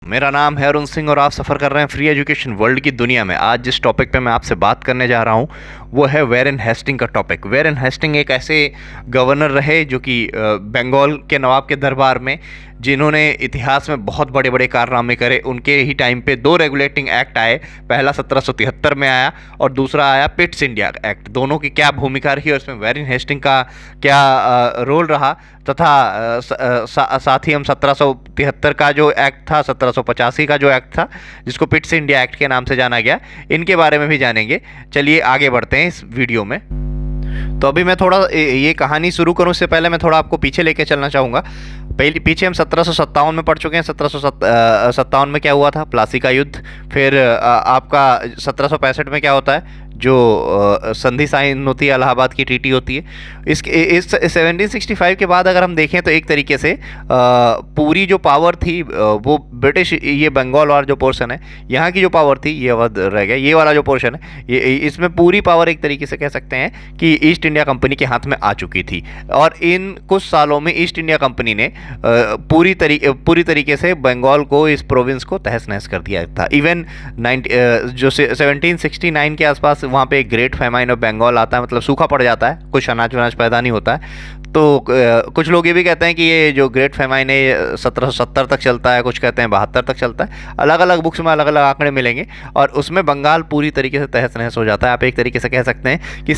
मेरा नाम है अरुण सिंह और आप सफ़र कर रहे हैं फ्री एजुकेशन वर्ल्ड की दुनिया में। आज जिस टॉपिक पे मैं आपसे बात करने जा रहा हूँ वो है वेरेन हेस्टिंग का टॉपिक। वेरेन हेस्टिंग एक ऐसे गवर्नर रहे जो कि बंगाल के नवाब के दरबार में, जिन्होंने इतिहास में बहुत बड़े बड़े कारनामे करे। उनके ही टाइम पे दो रेगुलेटिंग एक्ट आए, पहला 1773 में आया और दूसरा आया पिट्स इंडिया एक्ट। दोनों की क्या भूमिका रही और इसमें वेरेन हेस्टिंग का क्या रोल रहा, तथा साथ ही हम 1773 का जो एक्ट था, 1785 का जो एक्ट था जिसको पिट्स इंडिया एक्ट के नाम से जाना गया, इनके बारे में भी जानेंगे। चलिए आगे बढ़ते हैं इस वीडियो में। तो अभी मैं थोड़ा ये कहानी शुरू करूं उससे पहले मैं थोड़ा आपको पीछे लेके चलना चाहूँगा। पहले पीछे हम 1757 में पढ़ चुके हैं। 1757 में क्या हुआ था? प्लासी का युद्ध। फिर आपका 1765 में क्या होता है? जो संधि साइन होती है, इलाहाबाद की ट्रीटी होती है। इस 1765 के बाद अगर हम देखें तो एक तरीके से पूरी जो पावर थी वो ब्रिटिश, ये बंगाल वाला जो पोर्शन है यहाँ की जो पावर थी ये अवध रह गया। ये वाला जो पोर्शन है ये, इसमें पूरी पावर एक तरीके से कह सकते हैं कि ईस्ट इंडिया कंपनी के हाथ में आ चुकी थी। और इन कुछ सालों में ईस्ट इंडिया कंपनी ने पूरी तरीके से बंगाल को, इस प्रोविंस को तहस नहस कर दिया था। इवन जो 1769 के आसपास वहाँ पे एक ग्रेट फेमाइन ऑफ बंगाल आता है, मतलब सूखा पड़ जाता है, कुछ अनाज वनाज पैदा नहीं होता है। तो कुछ लोग ये भी कहते हैं कि ये जो ग्रेट फेमाइन है 1770 तक चलता है, कुछ कहते हैं 72 तक चलता है। अलग अलग बुक्स में अलग अलग आंकड़े मिलेंगे और उसमें बंगाल पूरी तरीके से तहस नहस हो जाता है। आप एक तरीके से कह सकते हैं कि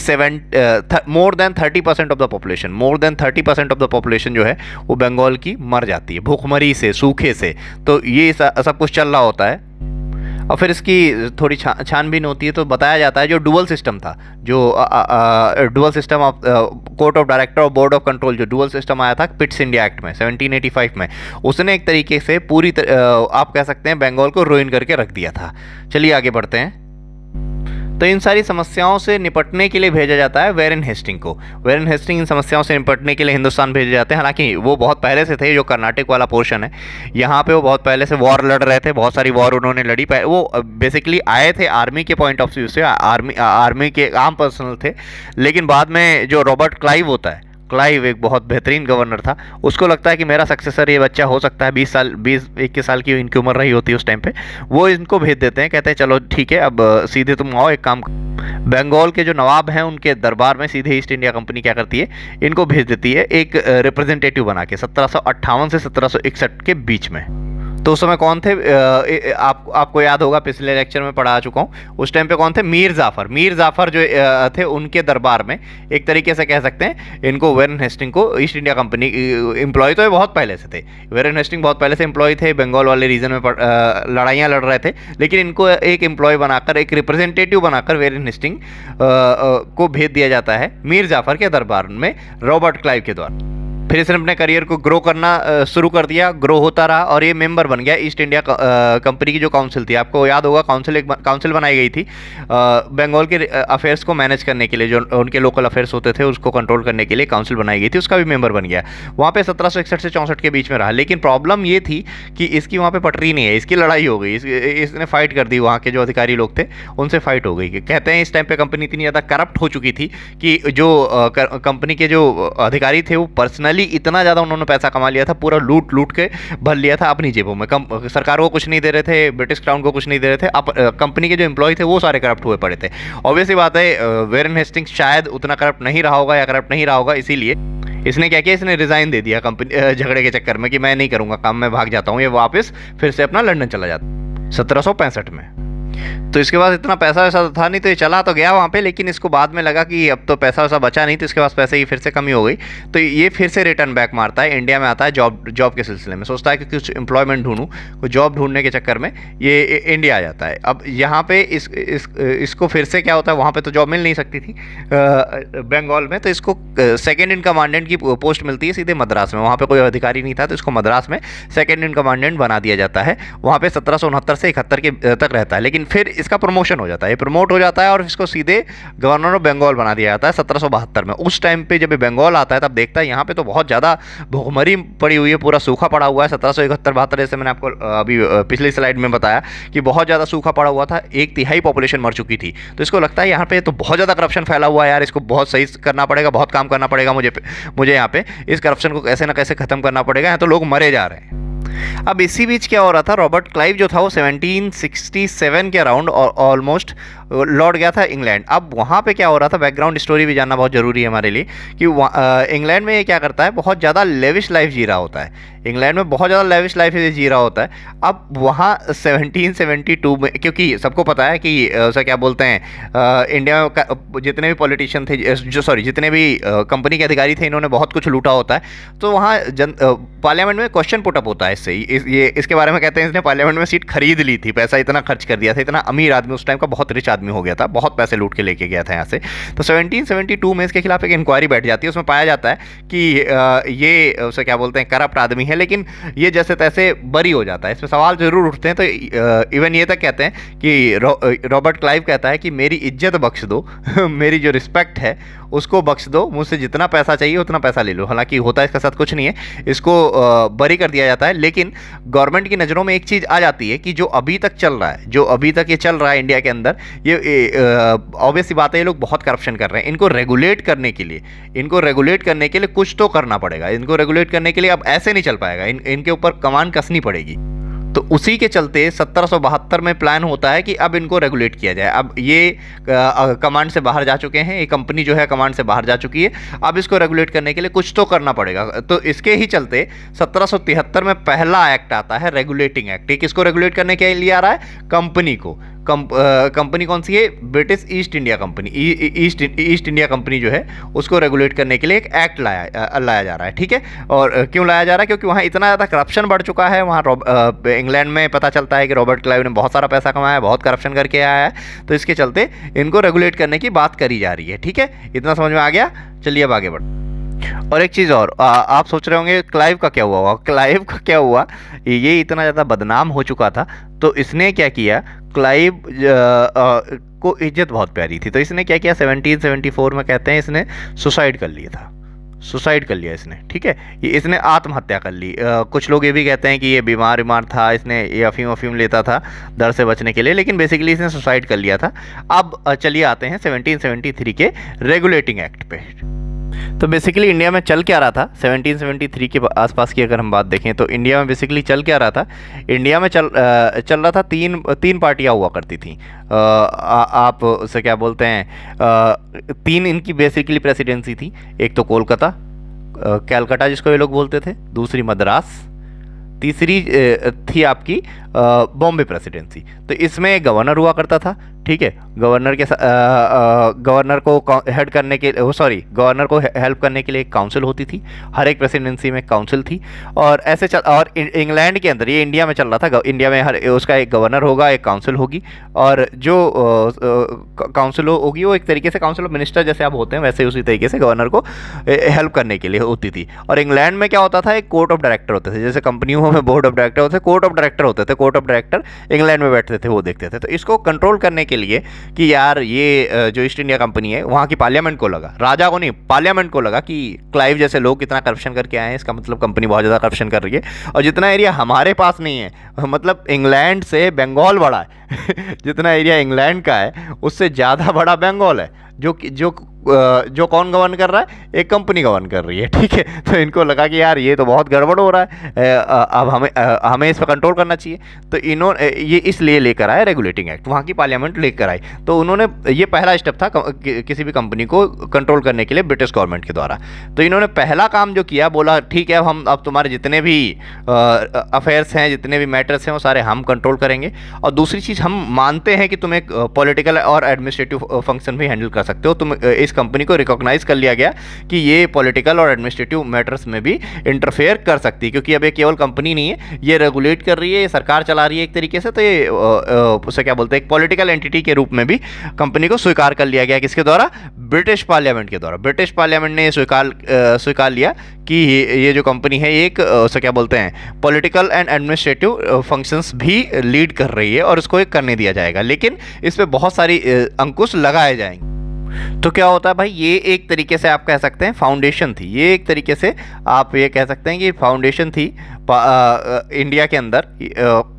more than 30% of the population of the population जो है वो बंगाल की मर जाती है भूखमरी से, सूखे से। तो ये सब कुछ चल रहा होता है। और फिर इसकी थोड़ी छानबीन होती है तो बताया जाता है जो डुअल सिस्टम था, जो dual system of court of director और बोर्ड ऑफ कंट्रोल, जो डुअल सिस्टम आया था पिट्स इंडिया एक्ट में 1785 में, उसने एक तरीके से आप कह सकते हैं बंगाल को रुइन करके रख दिया था। चलिए आगे बढ़ते हैं। तो इन सारी समस्याओं से निपटने के लिए भेजा जाता है वेरेन हेस्टिंग को। वेरेन हेस्टिंग इन समस्याओं से निपटने के लिए हिंदुस्तान भेजे जाते हैं। हालांकि वो बहुत पहले से थे, जो कर्नाटक वाला पोर्शन है यहाँ पे वो बहुत पहले से वॉर लड़ रहे थे, बहुत सारी वॉर उन्होंने लड़ी। वो बेसिकली आए थे आर्मी के पॉइंट ऑफ व्यू से, आर्मी के आम पर्सनल थे। लेकिन बाद में जो रॉबर्ट क्लाइव होता है, क्लाइव एक बहुत बेहतरीन गवर्नर था, उसको लगता है कि मेरा सक्सेसर ये बच्चा हो सकता है। 21 साल की इनकी उम्र रही होती है उस टाइम पे। वो इनको भेज देते हैं, कहते हैं चलो ठीक है, अब सीधे तुम आओ, एक काम। बंगाल के जो नवाब हैं उनके दरबार में सीधे ईस्ट इंडिया कंपनी क्या करती है, इनको भेज देती है एक रिप्रेजेंटेटिव बना के 1758 से 1761 के बीच में। तो उस समय कौन थे? आपको याद होगा, पिछले लेक्चर में पढ़ा चुका हूँ। उस टाइम पे कौन थे? मीर जाफर जो थे, उनके दरबार में एक तरीके से कह सकते हैं इनको, वेरेन हेस्टिंग को ईस्ट इंडिया कंपनी एम्प्लॉय तो ये बहुत पहले से थे। वेरेन हेस्टिंग बहुत पहले से एम्प्लॉय थे, बंगाल वाले रीजन में लड़ाइयाँ लड़ रहे थे, लेकिन इनको एक एम्प्लॉय बनाकर, एक रिप्रेजेंटेटिव बनाकर वेरेन हेस्टिंग को भेज दिया जाता है मीर जाफर के दरबार में रॉबर्ट क्लाइव के द्वारा। फिर इसने अपने करियर को ग्रो करना शुरू कर दिया, ग्रो होता रहा और ये मेंबर बन गया ईस्ट इंडिया कंपनी की जो काउंसिल थी। आपको याद होगा एक काउंसिल बनाई गई थी बंगाल के अफेयर्स को मैनेज करने के लिए, जो उनके लोकल अफेयर्स होते थे उसको कंट्रोल करने के लिए काउंसिल बनाई गई थी, उसका भी मेंबर बन गया। वहाँ पे 1761 से 64 के बीच में रहा। लेकिन प्रॉब्लम ये थी कि इसकी वहाँ पे पटरी नहीं है, इसकी लड़ाई हो गई, इसने फाइट कर दी। वहाँ के जो अधिकारी लोग थे उनसे फाइट हो गई। कहते हैं इस टाइम पे कंपनी इतनी ज़्यादा करप्ट हो चुकी थी कि जो कंपनी के जो अधिकारी थे वो पर्सनली इतना ज़्यादा उन्होंने पैसा कमा लिया था, पूरा लूट के भर लिया था अपनी जेबों में। सरकार को कुछ नहीं दे रहे थे, ब्रिटिश क्राउन को कुछ नहीं दे रहे थे, कंपनी के जो एम्प्लॉय थे वो सारे करप्ट हुए पड़े थे। ऑब्वियसली बात है वेरेन हेस्टिंग्स शायद उतना करप्ट नहीं रहा होगा या करप्ट नहीं रहा होगा, इसीलिए इसने क्या किया, इसने रिजाइन दे दिया कंपनी झगड़े के चक्कर में कि मैं नहीं करूँगा काम, मैं भाग जाता हूँ। ये वापस फिर से अपना लंदन चला जाता 1765 में। तो इसके पास इतना पैसा वैसा था नहीं, तो ये चला तो गया वहाँ पे, लेकिन इसको बाद में लगा कि अब तो पैसा वैसा बचा नहीं, तो इसके पास पैसे की फिर से कमी हो गई। तो ये फिर से रिटर्न बैक मारता है, इंडिया में आता है जॉब के सिलसिले में। सोचता है कि कुछ एम्प्लॉयमेंट ढूंढूं, कुछ जॉब ढूंढने के चक्कर में ये इंडिया आ जाता है। अब यहाँ पे इसको फिर से क्या होता है, वहाँ पर तो जॉब मिल नहीं सकती थी बंगाल में, तो इसको सेकेंड इन कमांडेंट की पोस्ट मिलती है सीधे मद्रास में। वहाँ पर कोई अधिकारी नहीं था, तो इसको मद्रास में सेकेंड इन कमांडेंट बना दिया जाता है। वहाँ पर 1769 से 71 के तक रहता है। लेकिन फिर इसका प्रमोशन हो जाता है, प्रमोट हो जाता है और इसको सीधे गवर्नर ऑफ बंगाल बना दिया जाता है 1772 में। उस टाइम पे जब बंगाल आता है तब देखता है यहाँ पे तो बहुत ज़्यादा भूखमरी पड़ी हुई है, पूरा सूखा पड़ा हुआ है। 1771-72 जैसे मैंने आपको अभी पिछली स्लाइड में बताया कि बहुत ज़्यादा सूखा पड़ा हुआ था, 1/3 पॉपुलेशन मर चुकी थी। तो इसको लगता है यहाँ पे तो बहुत ज़्यादा करप्शन फैला हुआ है यार, इसको बहुत सही करना पड़ेगा, बहुत काम करना पड़ेगा मुझे यहाँ पे, इस करप्शन को कैसे ना कैसे खत्म करना पड़ेगा, यहाँ तो लोग मरे जा रहे हैं। अब इसी बीच क्या हो रहा था, रॉबर्ट क्लाइव जो था वो 1767 के अराउंड ऑलमोस्ट लौट गया था इंग्लैंड। अब वहाँ पे क्या हो रहा था, बैकग्राउंड स्टोरी भी जानना बहुत ज़रूरी है हमारे लिए कि इंग्लैंड में ये क्या करता है, बहुत ज़्यादा लेविश लाइफ जी रहा होता है। इंग्लैंड में बहुत ज़्यादा लेविश लाइफ जी रहा होता है। अब वहाँ 1772 में, क्योंकि सबको पता है कि उसे क्या बोलते हैं, इंडिया में जितने भी पॉलिटिशियन थे, जितने भी कंपनी के अधिकारी थे, इन्होंने बहुत कुछ लूटा होता है। तो वहाँ पार्लियामेंट में क्वेश्चन पुटअप होता है इससे, इसके बारे में कहते हैं इसने पार्लियामेंट में सीट खरीद ली थी, पैसा इतना खर्च कर दिया था, इतना अमीर आदमी उस टाइम का, बहुत रिच आदमी हो गया था, बहुत पैसे लूट के लेके गया था यहाँ से। तो 1772 में इसके खिलाफ एक इंक्वायरी बैठ जाती है। उसमें पाया जाता है कि ये उसे क्या बोलते हैं, करप्ट आदमी है, लेकिन ये जैसे तैसे बरी हो जाता है। इसमें सवाल जरूर उठते हैं। तो इवन ये तक कहते हैं कि रॉबर्ट क्लाइव कहता है कि मेरी इज्जत बख्श दो मेरी जो रिस्पेक्ट है उसको बख्श दो, मुझसे जितना पैसा चाहिए उतना पैसा ले लो। हालांकि होता है इसके साथ कुछ नहीं है, इसको बरी कर दिया जाता है। लेकिन गवर्नमेंट की नज़रों में एक चीज़ आ जाती है कि जो अभी तक चल रहा है, जो अभी तक ये चल रहा है इंडिया के अंदर, ये ऑब्वियस सी बात है, ये लोग बहुत करप्शन कर रहे हैं। इनको रेगुलेट करने के लिए कुछ तो करना पड़ेगा। इनको रेगुलेट करने के लिए अब ऐसे नहीं चल पाएगा, इनके ऊपर कमान कसनी पड़ेगी। तो उसी के चलते 1772 में प्लान होता है कि अब इनको रेगुलेट किया जाए। अब ये कमांड से बाहर जा चुके हैं, ये कंपनी जो है कमांड से बाहर जा चुकी है, अब इसको रेगुलेट करने के लिए कुछ तो करना पड़ेगा। तो इसके ही चलते 1773 में पहला एक्ट आता है, रेगुलेटिंग एक्ट। किसको रेगुलेट करने के लिए आ रहा है? कंपनी को। कंपनी कौन सी है? British east India company. East India company जो है उसको रेगुलेट करने के लिए एक एक्ट लाया जा रहा है। ठीक है, और क्यों लाया जा रहा है? क्योंकि वहाँ इतना ज़्यादा करप्शन बढ़ चुका है। वहाँ इंग्लैंड में पता चलता है कि रॉबर्ट क्लाइव ने बहुत सारा पैसा कमाया है, बहुत करप्शन करके आया है। तो इसके चलते इनको रेगुलेट करने की बात करी जा रही है। ठीक है, इतना समझ में आ गया? चलिए अब आगे बढ़। और एक चीज़ और, आप सोच रहे होंगे क्लाइव का क्या हुआ? क्लाइव का क्या हुआ, ये इतना ज़्यादा बदनाम हो चुका था तो इसने क्या किया, क्लाइव को इज्जत बहुत प्यारी थी, तो इसने क्या किया, 1774 में कहते हैं इसने सुसाइड कर लिया था। सुसाइड कर लिया इसने। ठीक है, ये इसने आत्महत्या कर ली। कुछ लोग ये भी कहते हैं कि ये बीमार था, इसने ये अफीम लेता था दर्द से बचने के लिए, लेकिन बेसिकली इसने सुसाइड कर लिया था। अब चलिए आते हैं 1773 के रेगुलेटिंग एक्ट पे। तो बेसिकली इंडिया में चल क्या रहा था 1773 के आसपास की अगर हम बात देखें तो इंडिया में बेसिकली चल क्या रहा था? इंडिया में चल रहा था, तीन पार्टियां हुआ करती थी। आप उसे क्या बोलते हैं, तीन इनकी बेसिकली प्रेसिडेंसी थी। एक तो कोलकाता, कैलकाटा जिसको ये लोग बोलते थे, दूसरी मद्रास, तीसरी थी आपकी बॉम्बे प्रेसिडेंसी। तो इसमें गवर्नर हुआ करता था। ठीक है, गवर्नर को हेड करने के, गवर्नर को हेल्प करने के लिए एक काउंसिल होती थी। हर एक प्रेसिडेंसी में काउंसिल थी। और ऐसे और इंग्लैंड के अंदर, ये इंडिया में चल रहा था, इंडिया में हर उसका एक गवर्नर होगा, एक काउंसिल होगी, और जो काउंसिल होगी वो एक तरीके से काउंसिल ऑफ मिनिस्टर जैसे आप होते हैं वैसे उसी तरीके से गवर्नर को हेल्प करने के लिए होती थी। और इंग्लैंड में क्या होता था, एक कोर्ट ऑफ डायरेक्टर होते थे, जैसे कंपनियों में बोर्ड ऑफ डायरेक्टर होते थे, कोर्ट ऑफ डायरेक्टर होते थे। कोर्ट ऑफ डायरेक्टर इंग्लैंड में बैठते थे, वो देखते थे। तो इसको कंट्रोल करने के लिए कि यार ये जो ईस्ट इंडिया कंपनी है, वहाँ की पार्लियामेंट को लगा, राजा को नहीं, पार्लियामेंट को लगा कि क्लाइव जैसे लोग कितना करप्शन करके आए हैं, इसका मतलब कंपनी बहुत ज़्यादा करप्शन कर रही है, और जितना एरिया हमारे पास नहीं है, मतलब इंग्लैंड से बंगाल बड़ा है जितना एरिया इंग्लैंड का है उससे ज़्यादा बड़ा बंगाल है, जो कौन गवर्न कर रहा है? एक कंपनी गवर्न कर रही है। ठीक है, तो इनको लगा कि यार ये तो बहुत गड़बड़ हो रहा है, अब हमें इस पर कंट्रोल करना चाहिए। तो इन्होंने ये इसलिए लेकर आए रेगुलेटिंग एक्ट, वहाँ की पार्लियामेंट लेकर आई। तो उन्होंने, ये पहला स्टेप था किसी भी कंपनी को कंट्रोल करने के लिए ब्रिटिश गवर्नमेंट के द्वारा। तो इन्होंने पहला काम जो किया, बोला ठीक है, अब तुम्हारे जितने भी अफेयर्स हैं, जितने भी मैटर्स हैं, वो सारे हम कंट्रोल करेंगे। और दूसरी चीज़, हम मानते हैं कि तुम एक पॉलिटिकल और एडमिनिस्ट्रेटिव फंक्शन भी हैंडल कर सकते हो। तुम इस कंपनी को रिकॉग्नाइज कर लिया गया कि ये पॉलिटिकल और एडमिनिस्ट्रेटिव मैटर्स में भी इंटरफेयर कर सकती है, क्योंकि अब ये केवल कंपनी नहीं है, ये रेगुलेट कर रही है, ये सरकार चला रही है एक तरीके से। तो ये उसे क्या बोलते हैं, एक पॉलिटिकल एंटिटी के रूप में भी कंपनी को स्वीकार कर लिया गया। किसके द्वारा? ब्रिटिश पार्लियामेंट के द्वारा। ब्रिटिश पार्लियामेंट ने स्वीकार लिया कि ये जो कंपनी है एक उसे क्या बोलते हैं, पॉलिटिकल एंड एडमिनिस्ट्रेटिव फंक्शंस भी लीड कर रही है, और इसको एक करने दिया जाएगा, लेकिन इस पर बहुत सारी अंकुश लगाए जाएंगे। तो क्या होता है भाई, ये एक तरीके से आप कह सकते हैं फाउंडेशन थी, ये एक तरीके से आप ये कह सकते हैं कि फाउंडेशन थी इंडिया के अंदर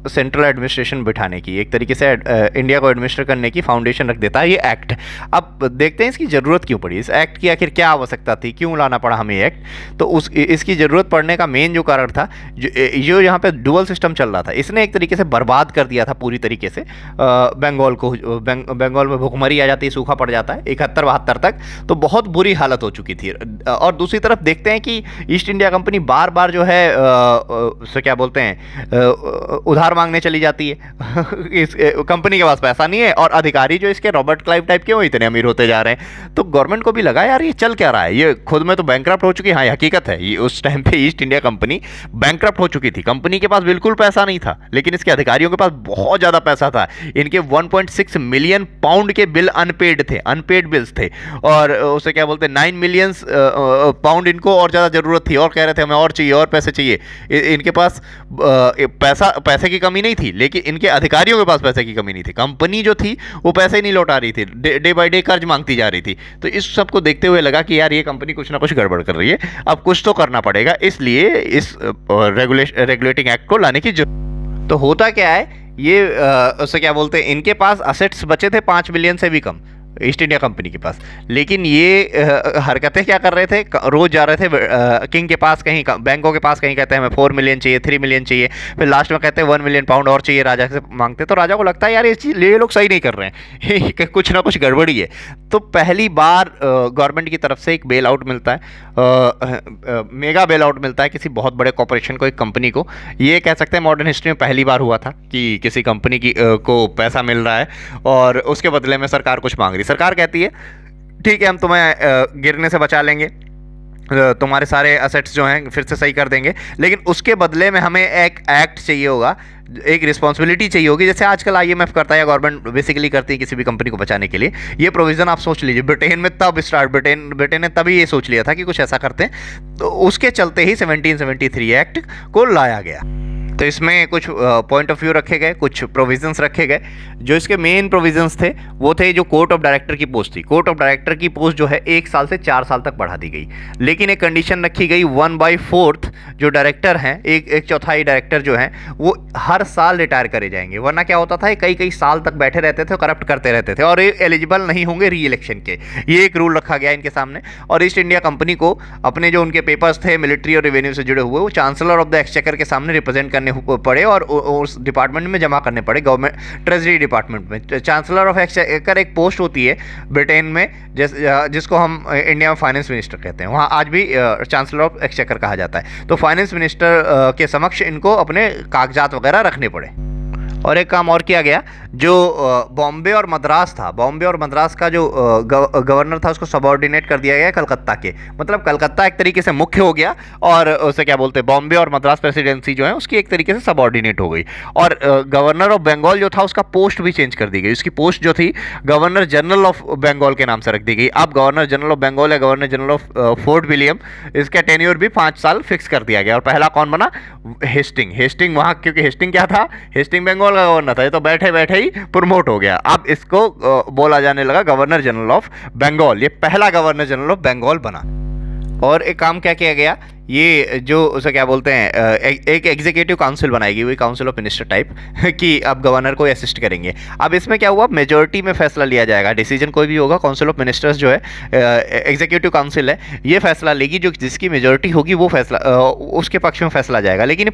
सेंट्रल एडमिनिस्ट्रेशन बिठाने की, एक तरीके से इंडिया को एडमिनिस्टर करने की फाउंडेशन रख देता है ये एक्ट। अब देखते हैं इसकी ज़रूरत क्यों पड़ी, इस एक्ट की आखिर क्या आवश्यकता थी, क्यों लाना पड़ा हमें ये एक्ट। तो इसकी ज़रूरत पड़ने का मेन जो कारण था, जो यहाँ पे डुअल सिस्टम चल रहा था, इसने एक तरीके से बर्बाद कर दिया था पूरी तरीके से बंगाल को। बंगाल में भूखमरी आ जाती है, सूखा पड़ जाता है 71-72 तक, तो बहुत बुरी हालत हो चुकी थी। और दूसरी तरफ देखते हैं कि ईस्ट इंडिया कंपनी बार बार जो है उसे क्या बोलते हैं, उधार मांगने चली जाती है इस कंपनी के पास पैसा नहीं है, और अधिकारी जो इसके रॉबर्ट क्लाइव टाइप के वो इतने अमीर होते जा रहे हैं। तो गवर्नमेंट को भी लगा यार ये चल क्या रहा है, ये खुद में तो बैंकरप्ट हो चुकी है। हाँ, ये हकीकत है, ये उस टाइम पे ईस्ट इंडिया कंपनी बैंकरप्ट हो चुकी थी। कंपनी के पास बिल्कुल पैसा नहीं था, लेकिन इसके अधिकारियों के पास बहुत ज़्यादा पैसा था। इनके 1.6 मिलियन पाउंड के बिल अनपेड थे, अनपेड बिल्स थे, और उसे क्या बोलते हैं 9 मिलियन पाउंड इनको और ज़्यादा ज़रूरत थी, और कह रहे थे हमें और चाहिए, और पैसे चाहिए। इनके पास पैसे की कमी नहीं थी, लेकिन इनके अधिकारियों के पास पैसे की कमी नहीं थी। कंपनी जो थी वो पैसे ही नहीं लौटा रही थी, डे बाय डे कर्ज मांगती जा रही थी। तो इस सब को देखते हुए लगा कि यार ये कंपनी कुछ ना कुछ गड़बड़ कर रही है, अब कुछ तो करना पड़ेगा, इसलिए इस रेगुलेटिंग एक्ट को लाने की जरूरत। तो होता क्या है, ये उसे क्या बोलते हैं, इनके पास असेट्स बचे थे 5 बिलियन से भी कम ईस्ट इंडिया कंपनी के पास, लेकिन ये हरकतें क्या कर रहे थे, रोज जा रहे थे किंग के पास, कहीं बैंकों के पास, कहीं कहते हैं हमें 4 मिलियन चाहिए, 3 मिलियन चाहिए, फिर लास्ट में कहते हैं 1 मिलियन पाउंड और चाहिए, राजा से मांगते। तो राजा को लगता है यार ये लोग सही नहीं कर रहे हैं कुछ ना कुछ गड़बड़ी है। तो पहली बार गवर्नमेंट की तरफ से एक बेल आउट मिलता है, मेगा बेल आउट मिलता है किसी बहुत बड़े कॉरपोरेशन को, एक कंपनी को। ये कह सकते हैं मॉडर्न हिस्ट्री में पहली बार हुआ था कि किसी कंपनी की को पैसा मिल रहा है और उसके बदले में सरकार कुछ मांग रही। सरकार कहती है ठीक है, हम तुम्हें गिरने से बचा लेंगे, तुम्हारे सारे असेट्स जो हैं फिर से सही कर देंगे, लेकिन उसके बदले में हमें एक एक्ट चाहिए होगा, एक रिस्पॉन्सिबिलिटी चाहिए होगी, जैसे आजकल आईएमएफ करता है या गवर्नमेंट बेसिकली करती है किसी भी कंपनी को बचाने के लिए। ये प्रोविजन आप सोच लीजिए, ब्रिटेन में तब स्टार्ट, ब्रिटेन ने तभी ये सोच लिया था कि कुछ ऐसा करते हैं, तो उसके चलते ही 1773 एक्ट को लाया गया। तो इसमें कुछ पॉइंट ऑफ व्यू रखे गए, कुछ प्रोविजंस रखे गए। जो इसके मेन प्रोविजंस थे वो थे जो कोर्ट ऑफ डायरेक्टर की पोस्ट थी। कोर्ट ऑफ डायरेक्टर की पोस्ट जो है 1 साल से 4 साल तक बढ़ा दी गई, लेकिन एक कंडीशन रखी गई, 1/4 जो डायरेक्टर हैं, एक चौथाई डायरेक्टर जो हैं वो हर साल रिटायर करे जाएंगे, वरना क्या होता था कई साल तक बैठे रहते थे, करप्ट करते रहते थे और ये एलिजिबल नहीं होंगे री इलेक्शन के। ये एक रूल रखा गया इनके सामने। और ईस्ट इंडिया कंपनी को अपने जो उनके पेपर्स थे मिलिट्री और रेवेन्यू से जुड़े हुए, वो चांसलर ऑफ द एक्सचेकर के सामने रिप्रेजेंट करने पड़े और उस डिपार्टमेंट में जमा करने पड़े, गवर्नमेंट ट्रेजरी डिपार्टमेंट में। चांसलर ऑफ एक्सचेकर एक पोस्ट होती है ब्रिटेन में, जिसको हम इंडिया में फाइनेंस मिनिस्टर कहते हैं, वहाँ आज भी चांसलर ऑफ एक्सचेकर कहा जाता है। तो फाइनेंस मिनिस्टर के समक्ष इनको अपने कागजात वगैरह रखने पड़े। और एक काम और किया गया, जो बॉम्बे और मद्रास था, बॉम्बे और मद्रास का जो गवर्नर था उसको सबऑर्डिनेट कर दिया गया कलकत्ता के, मतलब कलकत्ता एक तरीके से मुख्य हो गया और उसे क्या बोलते हैं बॉम्बे और मद्रास प्रेसिडेंसी जो है उसकी एक तरीके से सबऑर्डिनेट हो गई। और गवर्नर ऑफ बंगाल जो था उसका पोस्ट भी चेंज कर दी गई, उसकी पोस्ट जो थी गवर्नर जनरल ऑफ बंगाल के नाम से रख दी गई। अब गवर्नर जनरल ऑफ बंगाल या governor general of fort William, इसका टेन्योर भी 5 साल फिक्स कर दिया गया। और पहला कौन बना? हेस्टिंग वहाँ, क्योंकि हेस्टिंग क्या था, हेस्टिंग बंगाल का गवर्नर था, ये तो बैठे बैठे ही प्रमोट हो गया। अब इसको बोला जाने लगा गवर्नर जनरल ऑफ बंगाल, ये पहला गवर्नर जनरल ऑफ बंगाल बना। और एक काम क्या किया गया, ये जो उसे क्या बोलते हैं एक एग्जीक्यूटिव काउंसिल बनाएगी, वही काउंसिल ऑफ मिनिस्टर टाइप कि अब गवर्नर को असिस्ट करेंगे। अब इसमें क्या हुआ, मेजोरिटी में फैसला लिया जाएगा, डिसीजन कोई भी होगा, काउंसिल ऑफ मिनिस्टर्स जो है एग्जीक्यूटिव काउंसिल है, ये फैसला लेगी, जो जिसकी मेजोरिटी होगी वो फैसला उसके पक्ष में फैसला जाएगा। लेकिन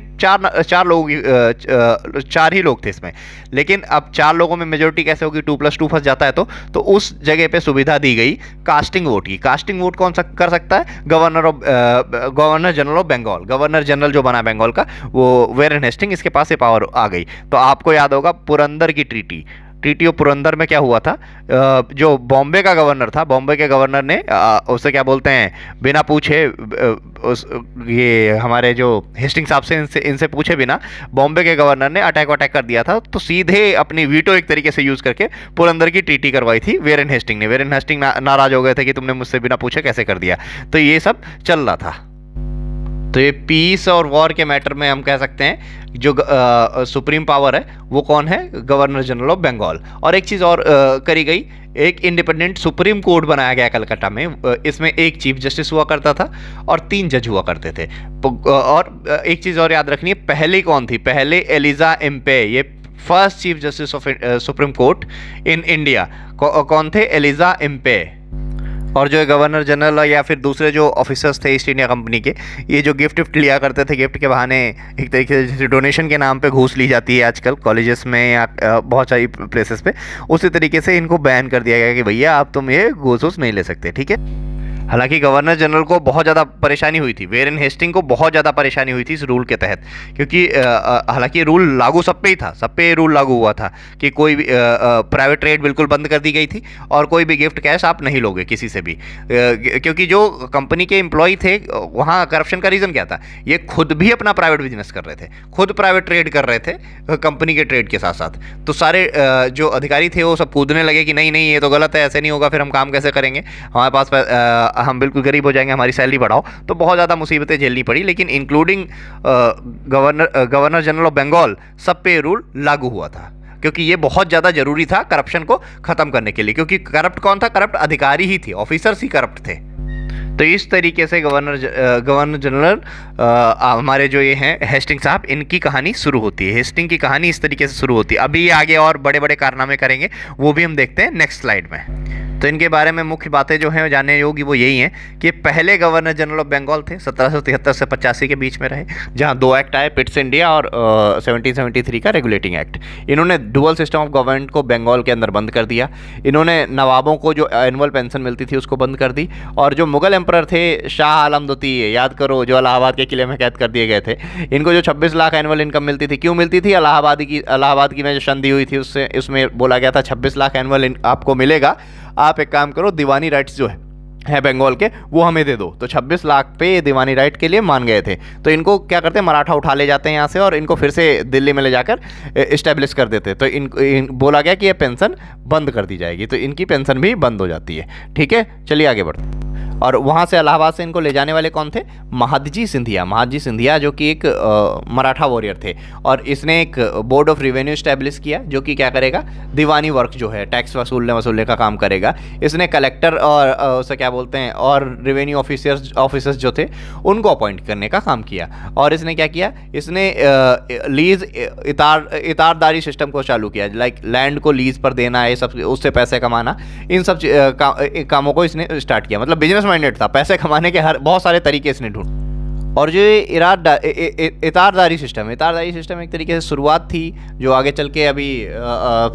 चार ही लोग थे इसमें, लेकिन अब 4 लोगों में मेजोरिटी कैसे होगी, 2+2 फंस जाता है। तो उस जगह पे सुविधा दी गई कास्टिंग वोट की। कास्टिंग वोट कौन सा कर सकता है? Governor general of Bengal, governor general जो बना बंगाल का, वो वेरन हेस्टिंग, इसके पास ये पावर आ गई। तो आपको याद होगा पुरंदर की ट्रीटी ऑफ पुरंदर में क्या हुआ था, जो बॉम्बे का गवर्नर था, बॉम्बे के गवर्नर ने उसे क्या बोलते हैं बिना पूछे, ये हमारे जो हेस्टिंग साहब से इनसे पूछे बिना बॉम्बे के गवर्नर ने अटैक कर दिया था। तो सीधे अपनी वीटो एक तरीके से यूज करके पुरंदर की ट्रीटी करवाई थी वेरन हेस्टिंग ने। वेरन हेस्टिंग नाराज हो गए थे कि तुमने मुझसे बिना पूछे कैसे कर दिया। तो ये सब चल रहा था। तो ये पीस और वॉर के मैटर में हम कह सकते हैं जो सुप्रीम पावर है वो कौन है, गवर्नर जनरल ऑफ बंगाल। और एक चीज़ और करी गई, एक इंडिपेंडेंट सुप्रीम कोर्ट बनाया गया कलकत्ता में। इसमें एक चीफ जस्टिस हुआ करता था और 3 जज हुआ करते थे। और एक चीज़ और याद रखनी है, पहले कौन थी, पहले एलिजा एम्पे, ये first chief justice of supreme court in India कौन थे, एलिजा एम्पे। और जो गवर्नर जनरल या फिर दूसरे जो ऑफिसर्स थे ईस्ट इंडिया कंपनी के, ये जो गिफ्ट लिया करते थे, गिफ्ट के बहाने एक तरीके से जैसे डोनेशन के नाम पे घूस ली जाती है आजकल कॉलेजेस में या बहुत सारी प्लेसेस पे, उसी तरीके से इनको बैन कर दिया गया कि भैया आप तुम ये घूस वूस नहीं ले सकते, ठीक है। हालांकि गवर्नर जनरल को बहुत ज़्यादा परेशानी हुई थी, वेरेन हेस्टिंग को बहुत ज़्यादा परेशानी हुई थी इस रूल के तहत, क्योंकि हालांकि रूल लागू सब पे ही था, सब पे रूल लागू हुआ था कि कोई भी प्राइवेट ट्रेड बिल्कुल बंद कर दी गई थी और कोई भी गिफ्ट कैश आप नहीं लोगे किसी से भी, क्योंकि जो कंपनी के एम्प्लॉय थे वहाँ करप्शन का रीज़न क्या था, ये खुद भी अपना प्राइवेट बिजनेस कर रहे थे, खुद प्राइवेट ट्रेड कर रहे थे कंपनी के ट्रेड के साथ साथ। तो सारे जो अधिकारी थे वो सब कूदने लगे कि नहीं नहीं ये तो गलत है, ऐसे नहीं होगा, फिर हम काम कैसे करेंगे, हमारे पास हम बिल्कुल गरीब हो जाएंगे, हमारी सैलरी बढ़ाओ। तो बहुत ज़्यादा मुसीबतें झेलनी पड़ी, लेकिन including governor general of Bengal सब पे रूल लागू हुआ था, क्योंकि ये बहुत ज़्यादा जरूरी था करप्शन को ख़त्म करने के लिए, क्योंकि करप्ट कौन था, करप्ट अधिकारी ही थे, ऑफिसर्स ही करप्ट थे। तो इस तरीके से गवर्नर जनरल हमारे जो ये हैं हेस्टिंग साहब, इनकी कहानी शुरू होती है, हेस्टिंग की कहानी इस तरीके से शुरू होती है। अभी ये आगे और बड़े बड़े कारनामे करेंगे, वो भी हम देखते हैं नेक्स्ट स्लाइड में। तो इनके बारे में मुख्य बातें जो हैं जानने योग्य वो यही हैं कि पहले गवर्नर जनरल ऑफ बंगाल थे, 1773 से 85 के बीच में रहे, जहां 2 एक्ट आए, पिट्स इंडिया और 1773 का रेगुलेटिंग एक्ट। इन्होंने डुअल सिस्टम ऑफ गवर्नमेंट को बंगाल के अंदर बंद कर दिया। इन्होंने नवाबों को जो एनुअल पेंशन मिलती थी उसको बंद कर दी, और जो मुगल एम्परर थे शाह आलम द्वितीय, याद करो, जो इलाहाबाद के किले में कैद कर दिए गए थे, इनको जो 26 लाख एनुअल इनकम मिलती थी, क्यों मिलती थी, इलाहाबाद की में जो संधि हुई थी उसमें बोला गया था 26 लाख एनुअल आपको मिलेगा, आप एक काम करो, दीवानी राइट्स जो है बंगाल के वो हमें दे दो। तो 26 लाख पे दीवानी राइट के लिए मान गए थे। तो इनको क्या करते हैं, मराठा उठा ले जाते हैं यहाँ से और इनको फिर से दिल्ली में ले जाकर इस्टेब्लिश कर देते। तो बोला गया कि ये पेंशन बंद कर दी जाएगी, तो इनकी पेंशन भी बंद हो जाती है, ठीक है। चलिए आगे बढ़ते हैं। और वहाँ से इलाहाबाद से इनको ले जाने वाले कौन थे, महादजी सिंधिया। महादजी सिंधिया जो कि एक मराठा वॉरियर थे, और इसने एक बोर्ड ऑफ रेवेन्यू इस्टेब्लिश किया जो कि क्या करेगा, दीवानी वर्क जो है, टैक्स वसूलने का काम करेगा। इसने कलेक्टर और उसे क्या बोलते हैं, और रेवेन्यू ऑफिसर्स जो थे उनको अपॉइंट करने का काम किया। और इसने क्या किया, इसने लीज इतारदारी सिस्टम को चालू किया, लाइक लैंड को लीज पर देना, ये सब, उससे पैसे कमाना, इन सब कामों को इसने स्टार्ट किया। मतलब बिजनेस माइंडेड था, पैसे कमाने के बहुत सारे तरीके इसने ढूंढ। और जो इतारदारी सिस्टम एक तरीके से शुरुआत थी, जो आगे चल के अभी